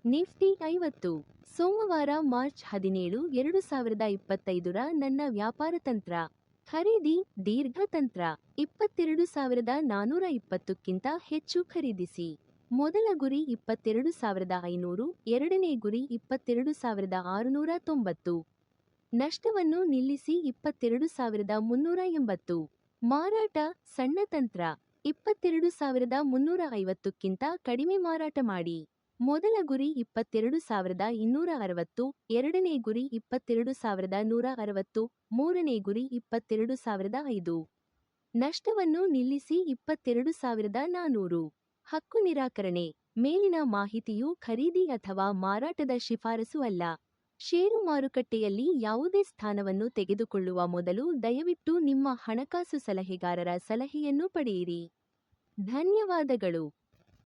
Nifty 50 ಸೋಮವಾರ March 17, 2025ರ ನನ್ನ ವ್ಯಾಪಾರ ತಂತ್ರ. ಖರೀದಿ ದೀರ್ಘ ತಂತ್ರ. 22,420ಕ್ಕಿಂತ ಹೆಚ್ಚು ಖರೀದಿಸಿ. ಮೊದಲ ಗುರಿ 22,500, ಎರಡನೇ ಗುರಿ 22,690. ನಷ್ಟವನ್ನು ನಿಲ್ಲಿಸಿ 22,380. ಮಾರಾಟ ಸಣ್ಣ ತಂತ್ರ. 22,350ಕ್ಕಿಂತ ಕಡಿಮೆ ಮಾರಾಟ ಮಾಡಿ. ಮೊದಲ ಗುರಿ 22,260, ಎರಡನೇ ಗುರಿ 22,160, ಮೂರನೇ ಗುರಿ 22,005. ನಷ್ಟವನ್ನು ನಿಲ್ಲಿಸಿ 22,400. ಹಕ್ಕು ನಿರಾಕರಣೆ. ಮೇಲಿನ ಮಾಹಿತಿಯು ಖರೀದಿ ಅಥವಾ ಮಾರಾಟದ ಶಿಫಾರಸು ಅಲ್ಲ. ಷೇರು ಮಾರುಕಟ್ಟೆಯಲ್ಲಿ ಯಾವುದೇ ಸ್ಥಾನವನ್ನು ತೆಗೆದುಕೊಳ್ಳುವ ಮೊದಲು ದಯವಿಟ್ಟು ನಿಮ್ಮ ಹಣಕಾಸು ಸಲಹೆಗಾರರ ಸಲಹೆಯನ್ನು ಪಡೆಯಿರಿ. ಧನ್ಯವಾದಗಳು.